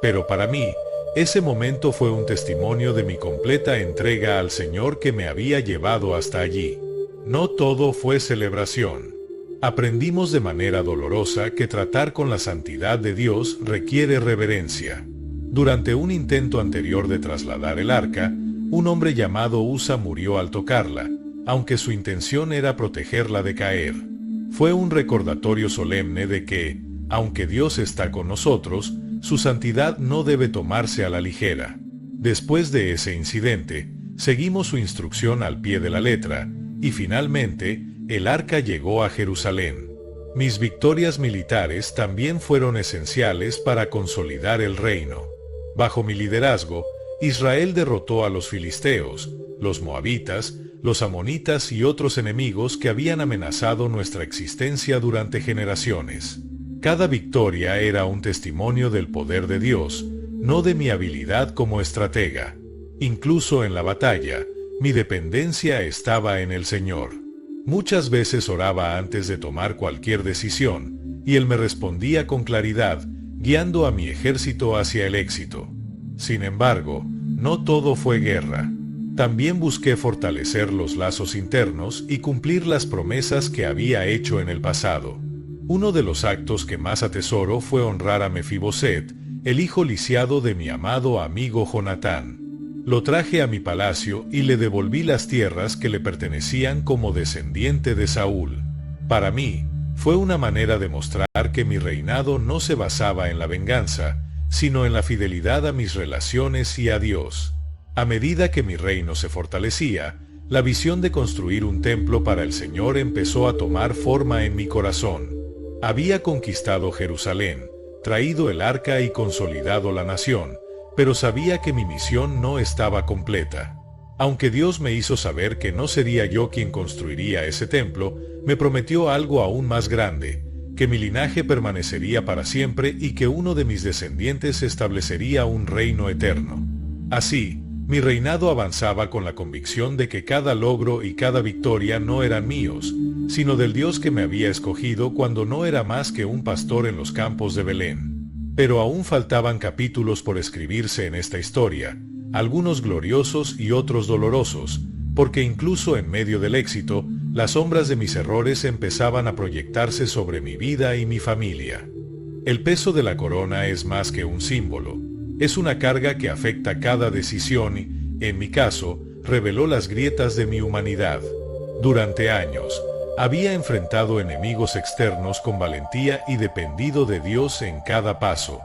Pero para mí, ese momento fue un testimonio de mi completa entrega al Señor que me había llevado hasta allí. No todo fue celebración. Aprendimos de manera dolorosa que tratar con la santidad de Dios requiere reverencia. Durante un intento anterior de trasladar el arca, un hombre llamado Usa murió al tocarla, aunque su intención era protegerla de caer. Fue un recordatorio solemne de que, aunque Dios está con nosotros, su santidad no debe tomarse a la ligera. Después de ese incidente, seguimos su instrucción al pie de la letra, y finalmente, el arca llegó a Jerusalén. Mis victorias militares también fueron esenciales para consolidar el reino. Bajo mi liderazgo, Israel derrotó a los filisteos, los moabitas, los amonitas y otros enemigos que habían amenazado nuestra existencia durante generaciones. Cada victoria era un testimonio del poder de Dios, no de mi habilidad como estratega. Incluso en la batalla, mi dependencia estaba en el Señor. Muchas veces oraba antes de tomar cualquier decisión, y él me respondía con claridad, guiando a mi ejército hacia el éxito. Sin embargo, no todo fue guerra. También busqué fortalecer los lazos internos y cumplir las promesas que había hecho en el pasado. Uno de los actos que más atesoro fue honrar a Mefiboset, el hijo lisiado de mi amado amigo Jonatán. Lo traje a mi palacio y le devolví las tierras que le pertenecían como descendiente de Saúl. Para mí, fue una manera de mostrar que mi reinado no se basaba en la venganza, sino en la fidelidad a mis relaciones y a Dios. A medida que mi reino se fortalecía, la visión de construir un templo para el Señor empezó a tomar forma en mi corazón. Había conquistado Jerusalén, traído el arca y consolidado la nación, pero sabía que mi misión no estaba completa. Aunque Dios me hizo saber que no sería yo quien construiría ese templo, me prometió algo aún más grande, que mi linaje permanecería para siempre y que uno de mis descendientes establecería un reino eterno. Así, mi reinado avanzaba con la convicción de que cada logro y cada victoria no eran míos, sino del Dios que me había escogido cuando no era más que un pastor en los campos de Belén. Pero aún faltaban capítulos por escribirse en esta historia, algunos gloriosos y otros dolorosos, porque incluso en medio del éxito, las sombras de mis errores empezaban a proyectarse sobre mi vida y mi familia. El peso de la corona es más que un símbolo, es una carga que afecta cada decisión y, en mi caso, reveló las grietas de mi humanidad. Durante años, había enfrentado enemigos externos con valentía y dependido de Dios en cada paso.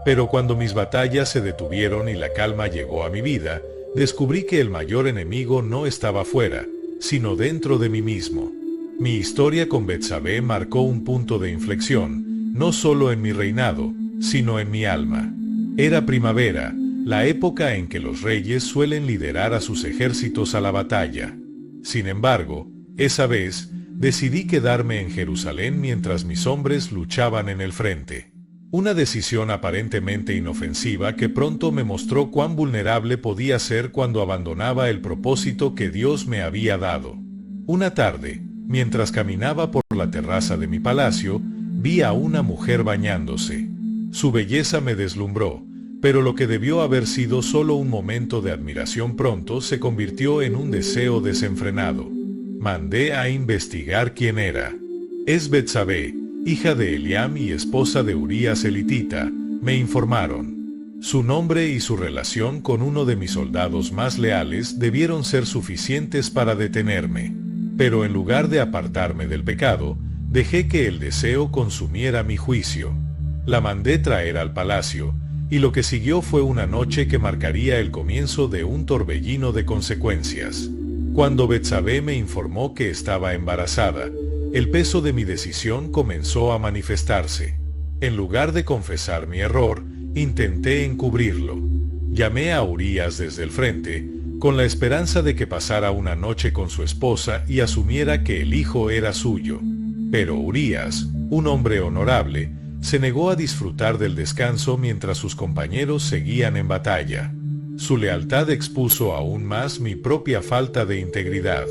Pero cuando mis batallas se detuvieron y la calma llegó a mi vida, descubrí que el mayor enemigo no estaba fuera, sino dentro de mí mismo. Mi historia con Betsabé marcó un punto de inflexión, no solo en mi reinado, sino en mi alma. Era primavera, la época en que los reyes suelen liderar a sus ejércitos a la batalla. Sin embargo, esa vez, decidí quedarme en Jerusalén mientras mis hombres luchaban en el frente. Una decisión aparentemente inofensiva que pronto me mostró cuán vulnerable podía ser cuando abandonaba el propósito que Dios me había dado. Una tarde, mientras caminaba por la terraza de mi palacio, vi a una mujer bañándose. Su belleza me deslumbró, pero lo que debió haber sido solo un momento de admiración pronto se convirtió en un deseo desenfrenado. Mandé a investigar quién era. Es Betsabé, hija de Eliam y esposa de Urías elitita, me informaron. Su nombre y su relación con uno de mis soldados más leales debieron ser suficientes para detenerme. Pero en lugar de apartarme del pecado, dejé que el deseo consumiera mi juicio. La mandé traer al palacio, y lo que siguió fue una noche que marcaría el comienzo de un torbellino de consecuencias. Cuando Betsabé me informó que estaba embarazada, el peso de mi decisión comenzó a manifestarse. En lugar de confesar mi error, intenté encubrirlo. Llamé a Urías desde el frente, con la esperanza de que pasara una noche con su esposa y asumiera que el hijo era suyo. Pero Urías, un hombre honorable, se negó a disfrutar del descanso mientras sus compañeros seguían en batalla. Su lealtad expuso aún más mi propia falta de integridad.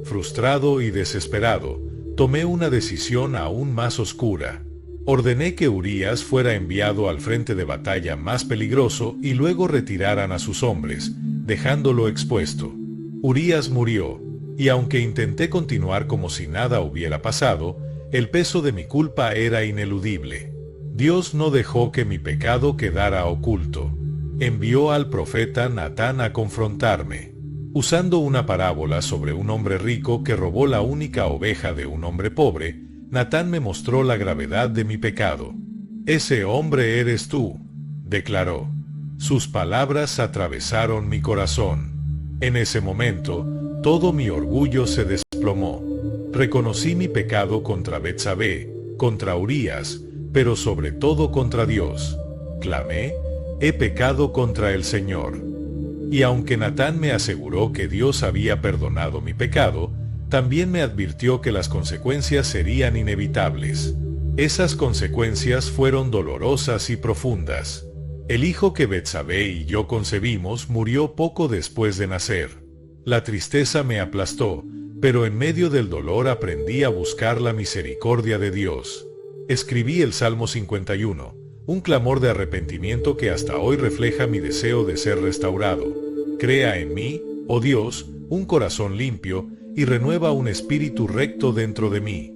Frustrado y desesperado, tomé una decisión aún más oscura. Ordené que Urías fuera enviado al frente de batalla más peligroso y luego retiraran a sus hombres, dejándolo expuesto. Urías murió, y aunque intenté continuar como si nada hubiera pasado, el peso de mi culpa era ineludible. Dios no dejó que mi pecado quedara oculto. Envió al profeta Natán a confrontarme. Usando una parábola sobre un hombre rico que robó la única oveja de un hombre pobre, Natán me mostró la gravedad de mi pecado. «Ese hombre eres tú», declaró. Sus palabras atravesaron mi corazón. En ese momento, todo mi orgullo se desplomó. Reconocí mi pecado contra Betsabé, contra Urías, pero sobre todo contra Dios. Clamé: «He pecado contra el Señor». Y aunque Natán me aseguró que Dios había perdonado mi pecado, también me advirtió que las consecuencias serían inevitables. Esas consecuencias fueron dolorosas y profundas. El hijo que Betsabé y yo concebimos murió poco después de nacer. La tristeza me aplastó, pero en medio del dolor aprendí a buscar la misericordia de Dios. Escribí el Salmo 51, un clamor de arrepentimiento que hasta hoy refleja mi deseo de ser restaurado. Crea en mí, oh Dios, un corazón limpio, y renueva un espíritu recto dentro de mí.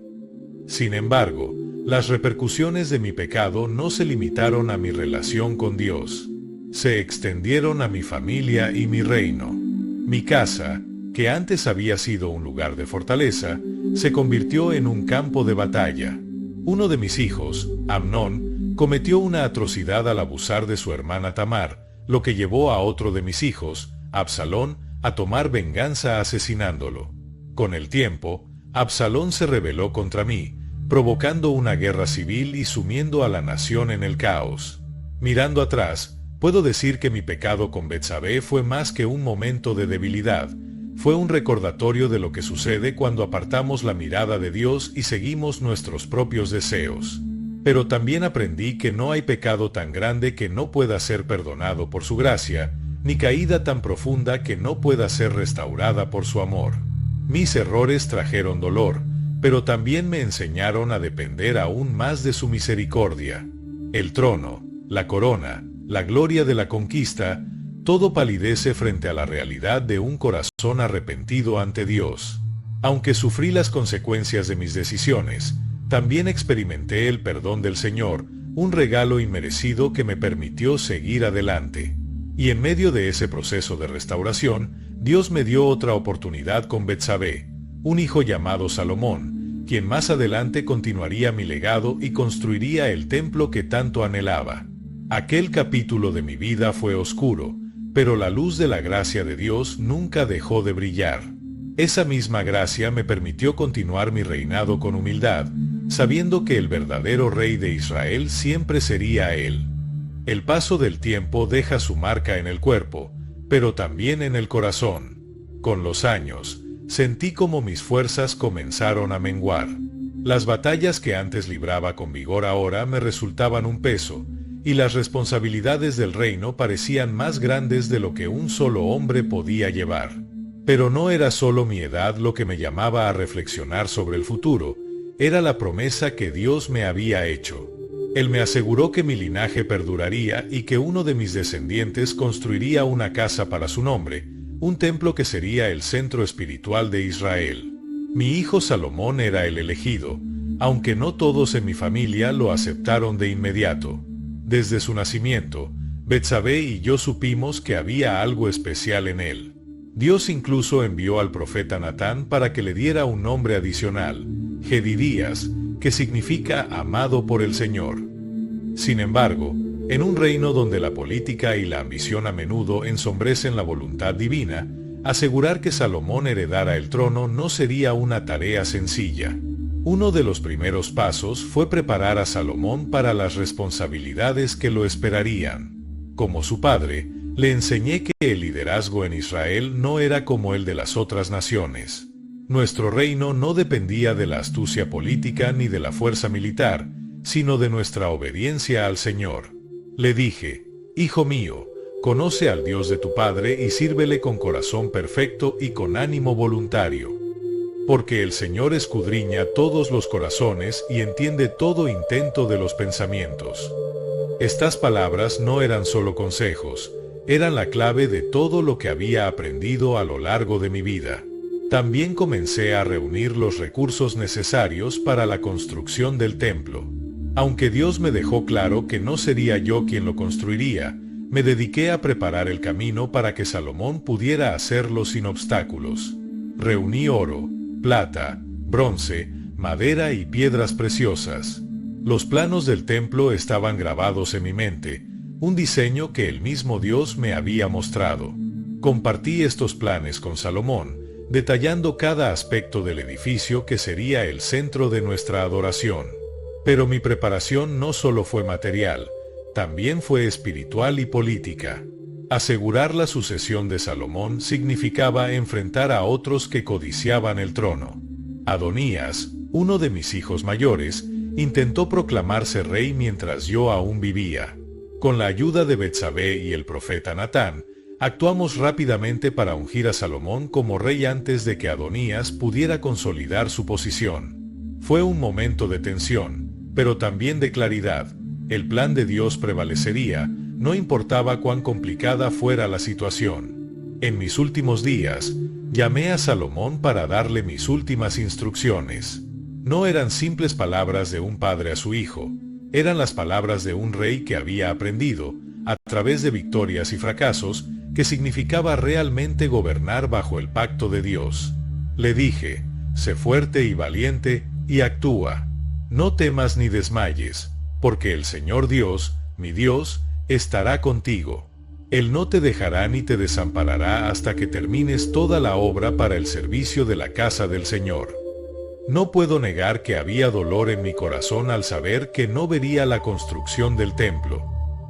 Sin embargo, las repercusiones de mi pecado no se limitaron a mi relación con Dios. Se extendieron a mi familia y mi reino. Mi casa, que antes había sido un lugar de fortaleza, se convirtió en un campo de batalla. Uno de mis hijos, Amnón, cometió una atrocidad al abusar de su hermana Tamar, lo que llevó a otro de mis hijos, Absalón, a tomar venganza asesinándolo. Con el tiempo, Absalón se rebeló contra mí, provocando una guerra civil y sumiendo a la nación en el caos. Mirando atrás, puedo decir que mi pecado con Betsabé fue más que un momento de debilidad. Fue un recordatorio de lo que sucede cuando apartamos la mirada de Dios y seguimos nuestros propios deseos. Pero también aprendí que no hay pecado tan grande que no pueda ser perdonado por su gracia, ni caída tan profunda que no pueda ser restaurada por su amor. Mis errores trajeron dolor, pero también me enseñaron a depender aún más de su misericordia. El trono, la corona, la gloria de la conquista, todo palidece frente a la realidad de un corazón arrepentido ante Dios. Aunque sufrí las consecuencias de mis decisiones, también experimenté el perdón del Señor, un regalo inmerecido que me permitió seguir adelante. Y en medio de ese proceso de restauración, Dios me dio otra oportunidad con Betsabé, un hijo llamado Salomón, quien más adelante continuaría mi legado y construiría el templo que tanto anhelaba. Aquel capítulo de mi vida fue oscuro, pero la luz de la gracia de Dios nunca dejó de brillar. Esa misma gracia me permitió continuar mi reinado con humildad, sabiendo que el verdadero rey de Israel siempre sería Él. El paso del tiempo deja su marca en el cuerpo, pero también en el corazón. Con los años, sentí como mis fuerzas comenzaron a menguar. Las batallas que antes libraba con vigor ahora me resultaban un peso, y las responsabilidades del reino parecían más grandes de lo que un solo hombre podía llevar. Pero no era solo mi edad lo que me llamaba a reflexionar sobre el futuro, era la promesa que Dios me había hecho. Él me aseguró que mi linaje perduraría y que uno de mis descendientes construiría una casa para su nombre, un templo que sería el centro espiritual de Israel. Mi hijo Salomón era el elegido, aunque no todos en mi familia lo aceptaron de inmediato. Desde su nacimiento, Betsabé y yo supimos que había algo especial en él. Dios incluso envió al profeta Natán para que le diera un nombre adicional, Jedidías, que significa amado por el Señor. Sin embargo, en un reino donde la política y la ambición a menudo ensombrecen la voluntad divina, asegurar que Salomón heredara el trono no sería una tarea sencilla. Uno de los primeros pasos fue preparar a Salomón para las responsabilidades que lo esperarían. Como su padre, le enseñé que el liderazgo en Israel no era como el de las otras naciones. Nuestro reino no dependía de la astucia política ni de la fuerza militar, sino de nuestra obediencia al Señor. Le dije, hijo mío, conoce al Dios de tu padre y sírvele con corazón perfecto y con ánimo voluntario. Porque el Señor escudriña todos los corazones y entiende todo intento de los pensamientos. Estas palabras no eran solo consejos, eran la clave de todo lo que había aprendido a lo largo de mi vida. También comencé a reunir los recursos necesarios para la construcción del templo. Aunque Dios me dejó claro que no sería yo quien lo construiría, me dediqué a preparar el camino para que Salomón pudiera hacerlo sin obstáculos. Reuní oro, plata, bronce, madera y piedras preciosas. Los planos del templo estaban grabados en mi mente, un diseño que el mismo Dios me había mostrado. Compartí estos planes con Salomón, detallando cada aspecto del edificio que sería el centro de nuestra adoración. Pero mi preparación no solo fue material, también fue espiritual y política. Asegurar la sucesión de Salomón significaba enfrentar a otros que codiciaban el trono. Adonías, uno de mis hijos mayores, intentó proclamarse rey mientras yo aún vivía. Con la ayuda de Betsabé y el profeta Natán, Actuamos rápidamente para ungir a Salomón como rey antes de que Adonías pudiera consolidar su posición. Fue un momento de tensión, pero también de claridad. El plan de Dios prevalecería, no importaba cuán complicada fuera la situación. En mis últimos días, llamé a Salomón para darle mis últimas instrucciones. No eran simples palabras de un padre a su hijo, eran las palabras de un rey que había aprendido, a través de victorias y fracasos, que significaba realmente gobernar bajo el pacto de Dios. Le dije, sé fuerte y valiente, y actúa. No temas ni desmayes, porque el Señor Dios, mi Dios, estará contigo. Él no te dejará ni te desamparará hasta que termines toda la obra para el servicio de la casa del Señor. No puedo negar que había dolor en mi corazón al saber que no vería la construcción del templo,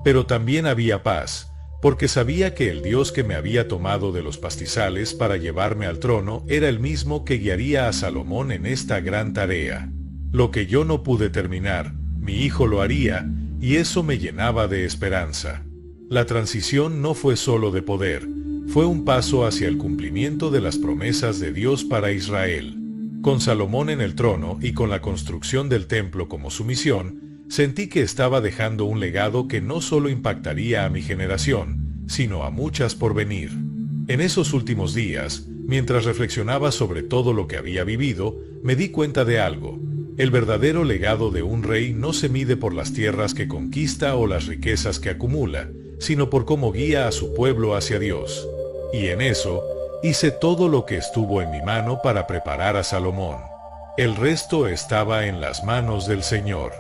pero también había paz, porque sabía que el Dios que me había tomado de los pastizales para llevarme al trono era el mismo que guiaría a Salomón en esta gran tarea. Lo que yo no pude terminar, mi hijo lo haría, y eso me llenaba de esperanza. La transición no fue solo de poder, fue un paso hacia el cumplimiento de las promesas de Dios para Israel. Con Salomón en el trono y con la construcción del templo como su misión, sentí que estaba dejando un legado que no solo impactaría a mi generación, sino a muchas por venir. En esos últimos días, mientras reflexionaba sobre todo lo que había vivido, me di cuenta de algo. El verdadero legado de un rey no se mide por las tierras que conquista o las riquezas que acumula, sino por cómo guía a su pueblo hacia Dios. Y en eso, hice todo lo que estuvo en mi mano para preparar a Salomón. El resto estaba en las manos del Señor.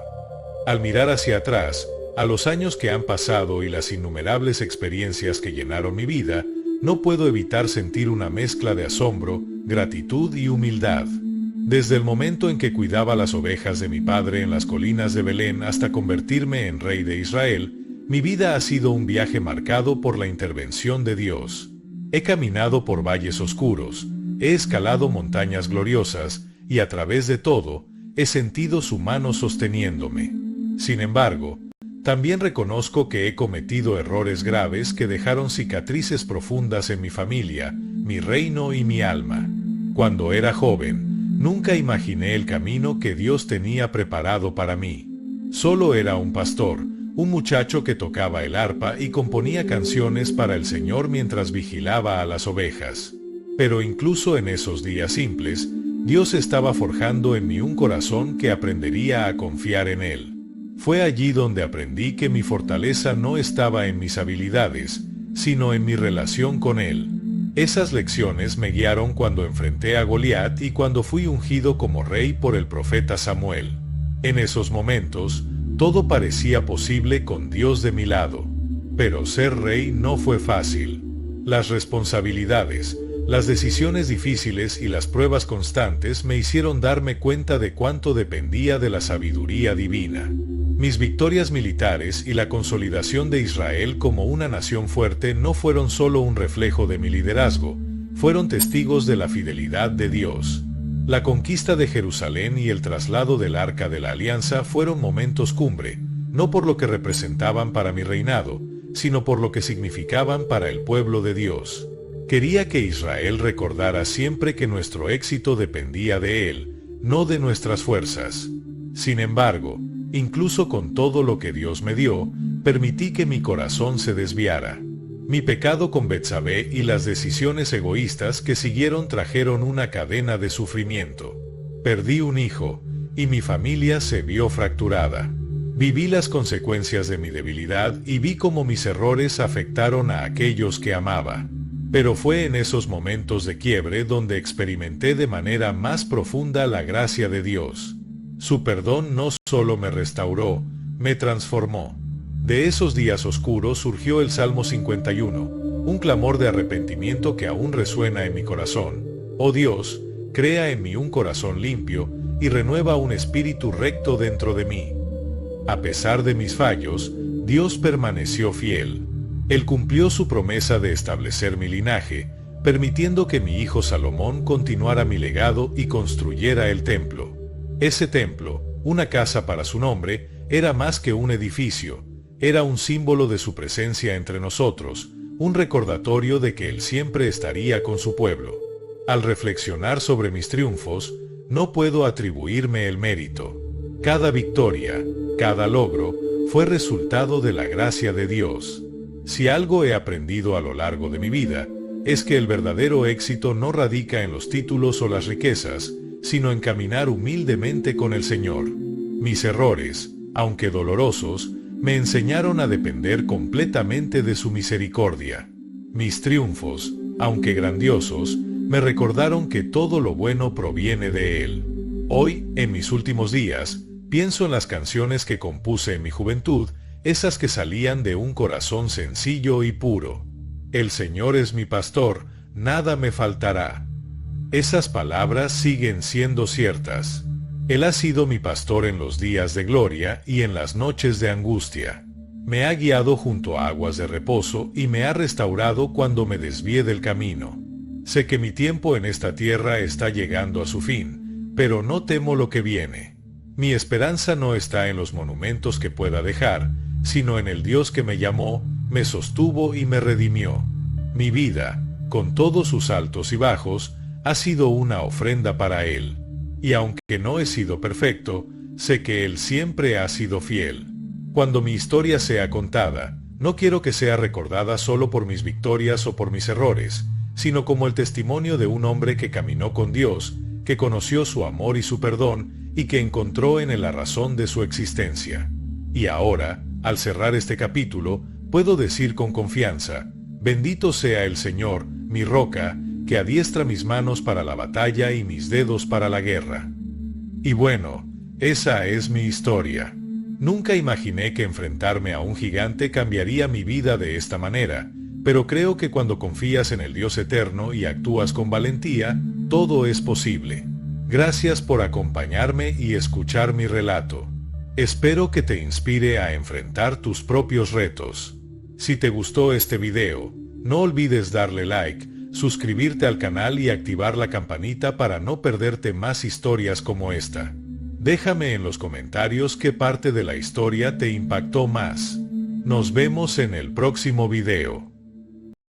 Al mirar hacia atrás, a los años que han pasado y las innumerables experiencias que llenaron mi vida, no puedo evitar sentir una mezcla de asombro, gratitud y humildad. Desde el momento en que cuidaba las ovejas de mi padre en las colinas de Belén hasta convertirme en rey de Israel, mi vida ha sido un viaje marcado por la intervención de Dios. He caminado por valles oscuros, he escalado montañas gloriosas, y a través de todo, he sentido su mano sosteniéndome. Sin embargo, también reconozco que he cometido errores graves que dejaron cicatrices profundas en mi familia, mi reino y mi alma. Cuando era joven, nunca imaginé el camino que Dios tenía preparado para mí. Solo era un pastor, un muchacho que tocaba el arpa y componía canciones para el Señor mientras vigilaba a las ovejas. Pero incluso en esos días simples, Dios estaba forjando en mí un corazón que aprendería a confiar en Él. Fue allí donde aprendí que mi fortaleza no estaba en mis habilidades, sino en mi relación con Él. Esas lecciones me guiaron cuando enfrenté a Goliat y cuando fui ungido como rey por el profeta Samuel. En esos momentos, todo parecía posible con Dios de mi lado. Pero ser rey no fue fácil. Las responsabilidades, las decisiones difíciles y las pruebas constantes me hicieron darme cuenta de cuánto dependía de la sabiduría divina. Mis victorias militares y la consolidación de Israel como una nación fuerte no fueron solo un reflejo de mi liderazgo, fueron testigos de la fidelidad de Dios. La conquista de Jerusalén y el traslado del Arca de la Alianza fueron momentos cumbre, no por lo que representaban para mi reinado, sino por lo que significaban para el pueblo de Dios. Quería que Israel recordara siempre que nuestro éxito dependía de Él, no de nuestras fuerzas. Sin embargo, incluso con todo lo que Dios me dio, permití que mi corazón se desviara. Mi pecado con Betsabé y las decisiones egoístas que siguieron trajeron una cadena de sufrimiento. Perdí un hijo, y mi familia se vio fracturada. Viví las consecuencias de mi debilidad y vi cómo mis errores afectaron a aquellos que amaba. Pero fue en esos momentos de quiebre donde experimenté de manera más profunda la gracia de Dios. Su perdón no solo me restauró, me transformó. De esos días oscuros surgió el Salmo 51, un clamor de arrepentimiento que aún resuena en mi corazón. Oh Dios, crea en mí un corazón limpio y renueva un espíritu recto dentro de mí. A pesar de mis fallos, Dios permaneció fiel. Él cumplió su promesa de establecer mi linaje, permitiendo que mi hijo Salomón continuara mi legado y construyera el templo. Ese templo, una casa para su nombre, era más que un edificio, era un símbolo de su presencia entre nosotros, un recordatorio de que Él siempre estaría con su pueblo. Al reflexionar sobre mis triunfos, no puedo atribuirme el mérito. Cada victoria, cada logro, fue resultado de la gracia de Dios. Si algo he aprendido a lo largo de mi vida, es que el verdadero éxito no radica en los títulos o las riquezas, sino en caminar humildemente con el Señor. Mis errores, aunque dolorosos, me enseñaron a depender completamente de su misericordia. Mis triunfos, aunque grandiosos, me recordaron que todo lo bueno proviene de Él. Hoy, en mis últimos días, pienso en las canciones que compuse en mi juventud, esas que salían de un corazón sencillo y puro. El Señor es mi pastor, nada me faltará. Esas palabras siguen siendo ciertas. Él ha sido mi pastor en los días de gloria y en las noches de angustia. Me ha guiado junto a aguas de reposo y me ha restaurado cuando me desvié del camino. Sé que mi tiempo en esta tierra está llegando a su fin, pero no temo lo que viene. Mi esperanza no está en los monumentos que pueda dejar, sino en el Dios que me llamó, me sostuvo y me redimió. Mi vida, con todos sus altos y bajos, ha sido una ofrenda para Él. Y aunque no he sido perfecto, sé que Él siempre ha sido fiel. Cuando mi historia sea contada, no quiero que sea recordada solo por mis victorias o por mis errores, sino como el testimonio de un hombre que caminó con Dios, que conoció su amor y su perdón, y que encontró en él la razón de su existencia. Y ahora, al cerrar este capítulo, puedo decir con confianza: bendito sea el Señor, mi roca, que adiestra mis manos para la batalla y mis dedos para la guerra. Y bueno, esa es mi historia. Nunca imaginé que enfrentarme a un gigante cambiaría mi vida de esta manera, pero creo que cuando confías en el Dios eterno y actúas con valentía, todo es posible. Gracias por acompañarme y escuchar mi relato. Espero que te inspire a enfrentar tus propios retos. Si te gustó este video, no olvides darle like, suscribirte al canal y activar la campanita para no perderte más historias como esta. Déjame en los comentarios qué parte de la historia te impactó más. Nos vemos en el próximo video.